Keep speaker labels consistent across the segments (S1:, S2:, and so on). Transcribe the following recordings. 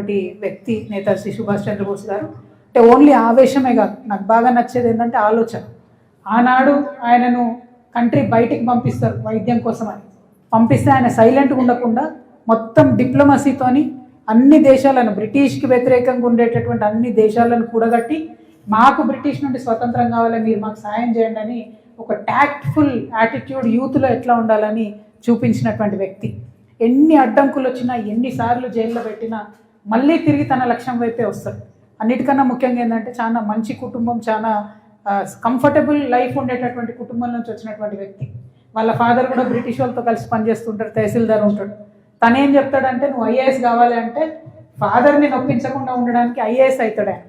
S1: ఉన్నటువంటి వ్యక్తి నేతాజీ సుభాష్ చంద్రబోస్ గారు. అంటే ఓన్లీ ఆవేశమే కాదు, నాకు బాగా నచ్చేది ఏంటంటే ఆలోచన. ఆనాడు ఆయనను కంట్రీ బయటికి పంపిస్తారు వైద్యం కోసం అని, పంపిస్తే ఆయన సైలెంట్గా ఉండకుండా మొత్తం డిప్లొమసీతోని అన్ని దేశాలను, బ్రిటిష్కి వ్యతిరేకంగా ఉండేటటువంటి అన్ని దేశాలను కూడగట్టి మాకు బ్రిటిష్ నుండి స్వతంత్రం కావాలి, మీరు మాకు సాయం చేయండి అని ఒక ట్యాక్ట్ఫుల్ యాటిట్యూడ్ యూత్లో ఎట్లా ఉండాలని చూపించినటువంటి వ్యక్తి. ఎన్ని అడ్డంకులు వచ్చినా, ఎన్నిసార్లు జైల్లో పెట్టినా మళ్ళీ తిరిగి తన లక్ష్యం వైపే వస్తాడు. అన్నిటికన్నా ముఖ్యంగా ఏంటంటే చాలా మంచి కుటుంబం, చాలా కంఫర్టబుల్ లైఫ్ ఉండేటటువంటి కుటుంబం నుంచి వచ్చినటువంటి వ్యక్తి. వాళ్ళ ఫాదర్ కూడా బ్రిటిష్ వాళ్ళతో కలిసి పనిచేస్తుంటాడు, తహసీల్దార్ ఉంటాడు. తనేం చెప్తాడంటే, నువ్వు ఐఏఎస్ కావాలి అంటే ఫాదర్ని నొప్పించకుండా ఉండడానికి ఐఏఎస్ అవుతాడు ఆయన.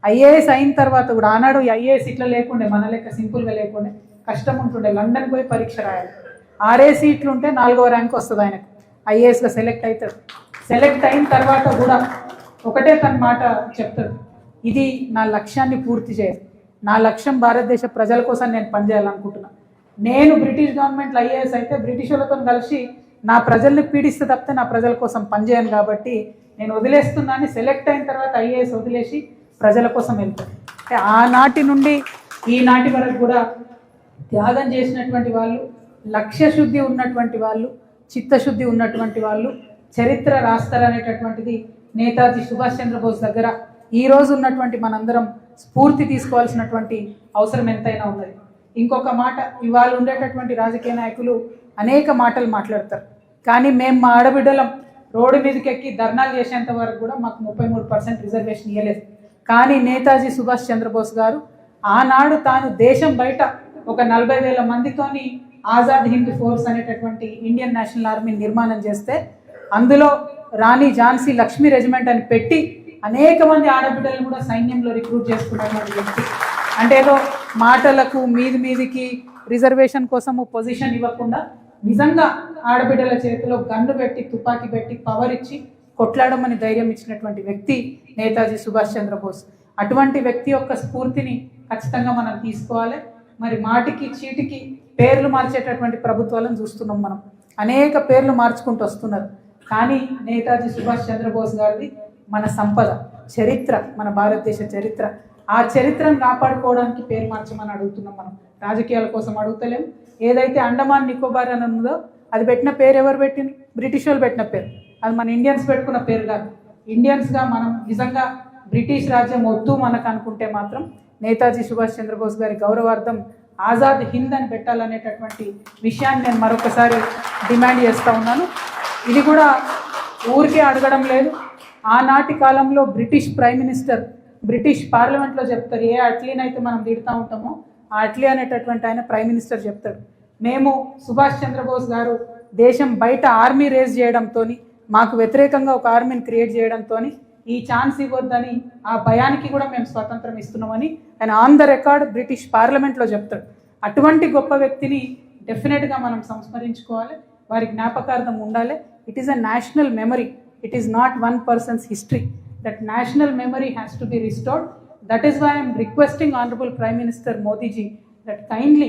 S1: ఐఏఎస్ అయిన తర్వాత కూడా ఆనాడు ఐఏఎస్ ఇట్లా లేకుండే, మన లెక్క సింపుల్గా లేకుండే, కష్టం ఉంటుండే. లండన్ పోయి పరీక్ష రాయాలి. 6 సీట్లు ఉంటే 4వ ర్యాంక్ వస్తుంది ఆయనకు. ఐఏఎస్గా సెలెక్ట్ అవుతాడు. సెలెక్ట్ అయిన తర్వాత కూడా ఒకటే తన మాట చెప్తాడు, ఇది నా లక్ష్యాన్ని పూర్తి చేయాలి, నా లక్ష్యం భారతదేశ ప్రజల కోసం నేను పనిచేయాలనుకుంటున్నా. నేను బ్రిటిష్ గవర్నమెంట్లో ఐఏఎస్ అయితే బ్రిటిష్ వాళ్ళతో కలిసి నా ప్రజల్ని పీడిస్తే తప్పితే నా ప్రజల కోసం పనిచేయను, కాబట్టి నేను వదిలేస్తున్నాను. సెలెక్ట్ అయిన తర్వాత ఐఏఎస్ వదిలేసి ప్రజల కోసం వెళ్తాను. ఆనాటి నుండి ఈనాటి వరకు కూడా త్యాగం చేసినటువంటి వాళ్ళు, లక్ష్యశుద్ధి ఉన్నటువంటి వాళ్ళు, చిత్తశుద్ధి ఉన్నటువంటి వాళ్ళు చరిత్ర రాస్తారనేటటువంటిది నేతాజీ సుభాష్ చంద్రబోస్ దగ్గర ఈరోజు ఉన్నటువంటి మనందరం స్ఫూర్తి తీసుకోవాల్సినటువంటి అవసరం ఎంతైనా ఉన్నది. ఇంకొక మాట, ఇవాళ ఉండేటటువంటి రాజకీయ నాయకులు అనేక మాటలు మాట్లాడతారు, కానీ మేము మా ఆడబిడ్డలం రోడ్డు మీదకి ఎక్కి ధర్నాలు చేసేంత వరకు కూడా మాకు 33% రిజర్వేషన్ ఇవ్వలేదు. కానీ నేతాజీ సుభాష్ చంద్రబోస్ గారు ఆనాడు తాను దేశం బయట ఒక 40,000 మందితోని ఆజాద్ హింద్ ఫోర్స్ అనేటటువంటి ఇండియన్ నేషనల్ ఆర్మీని నిర్మాణం చేస్తే అందులో రాణి ఝాన్సీ లక్ష్మీ రెజిమెంట్ అని పెట్టి అనేక మంది ఆడబిడ్డలను కూడా సైన్యంలో రిక్రూట్ చేసుకున్నటువంటి వ్యక్తి. అంటే ఏదో మాటలకు మీదికి రిజర్వేషన్ కోసము పొజిషన్ ఇవ్వకుండా నిజంగా ఆడబిడ్డల చేతిలో గన్ను పెట్టి, తుపాకీ పెట్టి, పవర్ ఇచ్చి కొట్లాడమని ధైర్యం ఇచ్చినటువంటి వ్యక్తి నేతాజీ సుభాష్ చంద్రబోస్. అటువంటి వ్యక్తి యొక్క స్ఫూర్తిని ఖచ్చితంగా మనం తీసుకోవాలి. మరి మాటికి చీటికి పేర్లు మార్చేటటువంటి ప్రభుత్వాలను చూస్తున్నాం మనం. అనేక పేర్లు మార్చుకుంటూ వస్తున్నారు. కానీ నేతాజీ సుభాష్ చంద్రబోస్ గారిది మన సంపద, చరిత్ర, మన భారతదేశ చరిత్ర. ఆ చరిత్రను కాపాడుకోవడానికి పేరు మార్చమని అడుగుతున్నాం మనం. రాజకీయాల కోసం అడుగుతలేము. ఏదైతే అండమాన్ నికోబార్ అని ఉందో అది పెట్టిన పేరు ఎవరు పెట్టింది? బ్రిటిష్ వాళ్ళు పెట్టిన పేరు. అది మన ఇండియన్స్ పెట్టుకున్న పేరు కాదు. ఇండియన్స్గా మనం నిజంగా బ్రిటిష్ రాజ్యం వద్దు మనకు అనుకుంటే మాత్రం నేతాజీ సుభాష్ చంద్రబోస్ గారి గౌరవార్థం ఆజాద్ హింద్ అని పెట్టాలనేటటువంటి విషయాన్ని నేను మరొకసారి డిమాండ్ చేస్తూ ఉన్నాను. ఇది కూడా ఊరికే అడగడం లేదు. ఆనాటి కాలంలో బ్రిటిష్ ప్రైమ్ మినిస్టర్ బ్రిటిష్ పార్లమెంట్లో చెప్తారు, ఏ అట్లీనైతే మనం తిడుతూ ఉంటామో ఆ అట్లీ అనేటటువంటి ఆయన ప్రైమ్ మినిస్టర్ చెప్తాడు, మేము సుభాష్ చంద్రబోస్ గారు దేశం బయట ఆర్మీ రేజ్ చేయడంతో, మాకు వ్యతిరేకంగా ఒక ఆర్మీని క్రియేట్ చేయడంతో ఈ ఛాన్స్ ఇవ్వద్దని, ఆ భయానికి కూడా మేము స్వాతంత్రం ఇస్తున్నామని ఆయన ఆన్ ద రికార్డ్ బ్రిటిష్ పార్లమెంట్లో చెప్తాడు. అటువంటి గొప్ప వ్యక్తిని డెఫినెట్గా మనం సంస్మరించుకోవాలి, వారి జ్ఞాపకార్థం ఉండాలి. It is a national memory, it is not one person's history. That national memory has to be restored. That is why I am requesting Honorable Prime Minister Modi ji that kindly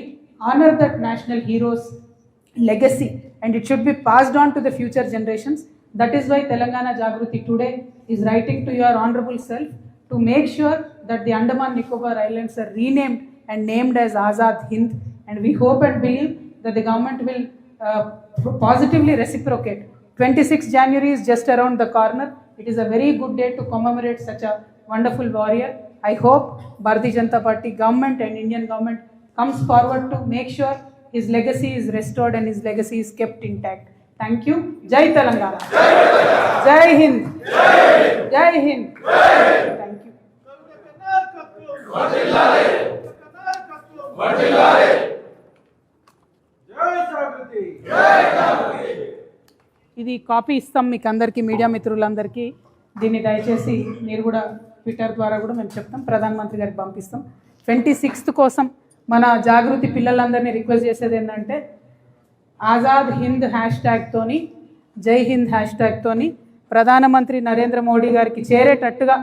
S1: honor that national hero's legacy and it should be passed on to the future generations. That is why Telangana Jagruti today is writing to your honorable self to make sure that the Andaman Nicobar Islands are renamed and named as Azad Hind, and we hope and believe that the government will positively reciprocate. 26 January is just around the corner. It is a very good day to commemorate such a wonderful warrior. I hope Bharatiya Janata Party government and Indian government comes forward to make sure his legacy is restored and his legacy is kept intact. Thank you. Jai Telangana. Jai Hind. Jai Hind. Thank you. ఇది copy ఇస్తాం మీకు అందరికీ, media మిత్రులందరికీ. దీన్ని దయచేసి మీరు కూడా Twitter ద్వారా కూడా మేము చెప్తాం, ప్రధానమంత్రి గారికి పంపిస్తాం. 26th కోసం మన జాగృతి పిల్లలందరినీ రిక్వెస్ట్ చేసేది ఏంటంటే, ఆజాద్ హింద్ హ్యాష్ట్యాగ్తోని, జై హింద్ హ్యాష్ట్యాగ్తోని ప్రధానమంత్రి నరేంద్ర మోడీ గారికి చేరేటట్టుగా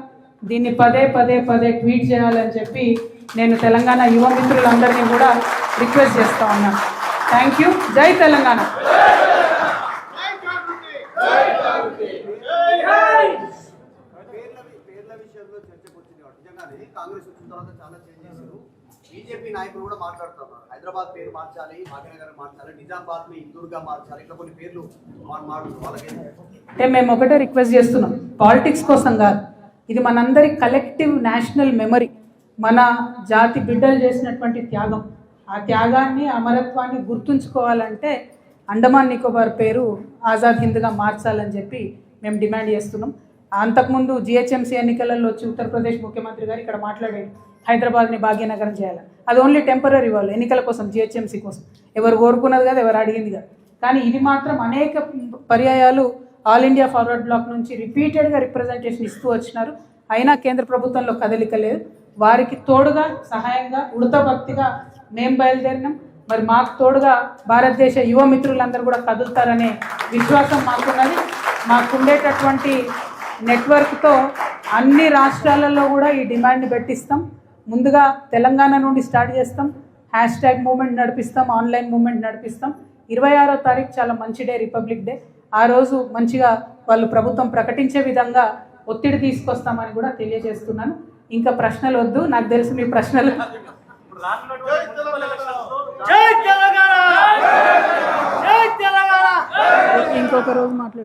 S1: దీన్ని పదే ట్వీట్ చేయాలని చెప్పి నేను తెలంగాణ యువ మిత్రులందరినీ కూడా రిక్వెస్ట్ చేస్తూ ఉన్నాను. Thank you. జై తెలంగాణ.
S2: విషయంలో చర్చకు వచ్చింది కాబట్టి నిజంగానే కాంగ్రెస్ వచ్చిన తర్వాత చాలా చేంజ్ చేశారు. బీజేపీ నాయకులు కూడా మాట్లాడుతున్నారు, హైదరాబాద్ పేరు మార్చాలి, భాగ్యనగర్ మార్చాలి, నిజామాబాద్ ని ఇందూరుగా మార్చాలి, ఇట్లా కొన్ని పేర్లు వాళ్ళకి.
S1: అంటే మేము ఒకటే రిక్వెస్ట్ చేస్తున్నాం, పాలిటిక్స్ కోసం కాదు, ఇది మనందరి కలెక్టివ్ నేషనల్ మెమరీ, మన జాతి బిడ్డలు చేసినటువంటి త్యాగం. ఆ త్యాగాన్ని, అమరత్వాన్ని గుర్తుంచుకోవాలంటే అండమాన్ నికోబార్ పేరు ఆజాద్ హింద్గా మార్చాలని చెప్పి మేము డిమాండ్ చేస్తున్నాం. అంతకుముందు జిహెచ్ఎంసీ ఎన్నికలలో వచ్చి ఉత్తరప్రదేశ్ ముఖ్యమంత్రి గారు ఇక్కడ మాట్లాడాడు, హైదరాబాద్ని భాగ్యనగరం చేయాలి. అది ఓన్లీ టెంపరీ వాళ్ళు, ఎన్నికల కోసం, జిహెచ్ఎంసీ కోసం. ఎవరు కోరుకున్నది కాదు, ఎవరు అడిగింది కాదు. కానీ ఇది మాత్రం అనేక పర్యాయాలు ఆల్ ఇండియా ఫార్వర్డ్ బ్లాక్ నుంచి రిపీటెడ్గా రిప్రజెంటేషన్ ఇస్తూ వచ్చినారు. అయినా కేంద్ర ప్రభుత్వంలో కదలిక లేదు. వారికి తోడుగా, సహాయంగా, ఉడత భక్తిగా మేము బయలుదేరినాం. మరి మాకు తోడుగా భారతదేశ యువ మిత్రులందరూ కూడా కదులుతారనే విశ్వాసం మాకున్నది. మాకుండేటటువంటి నెట్వర్క్తో అన్ని రాష్ట్రాలలో కూడా ఈ డిమాండ్ని పెట్టిస్తాం. ముందుగా తెలంగాణ నుండి స్టార్ట్ చేస్తాం, హ్యాష్ మూమెంట్ నడిపిస్తాం, ఆన్లైన్ మూమెంట్ నడిపిస్తాం. 26వ తారీఖు చాలా మంచి డే, రిపబ్లిక్ డే. ఆ రోజు మంచిగా వాళ్ళు ప్రభుత్వం ప్రకటించే విధంగా ఒత్తిడి తీసుకొస్తామని కూడా తెలియజేస్తున్నాను. ఇంకా ప్రశ్నలు వద్దు, నాకు తెలుసు మీ ప్రశ్నలు. ఇంకొక రోజు మాట్లాడు.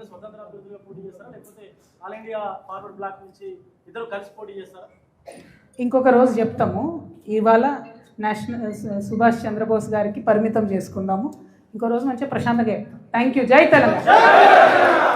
S3: స్వతంత్ర అభ్యర్థిగా పోటీ చేస్తారా, లేకపోతే ఆల్ ఇండియా ఫార్వర్డ్ బ్లాక్ నుంచి ఇద్దరు కలిసి పోటీ చేస్తారా?
S1: ఇంకొక రోజు చెప్తాము. ఇవాళ నేషనల్ సుభాష్ చంద్రబోస్ గారికి పరిమితం చేసుకుందాము. ఇంకో రోజు మంచిగా ప్రశాంతంగా చెప్తాం. Thank you. జై తెలంగాణ.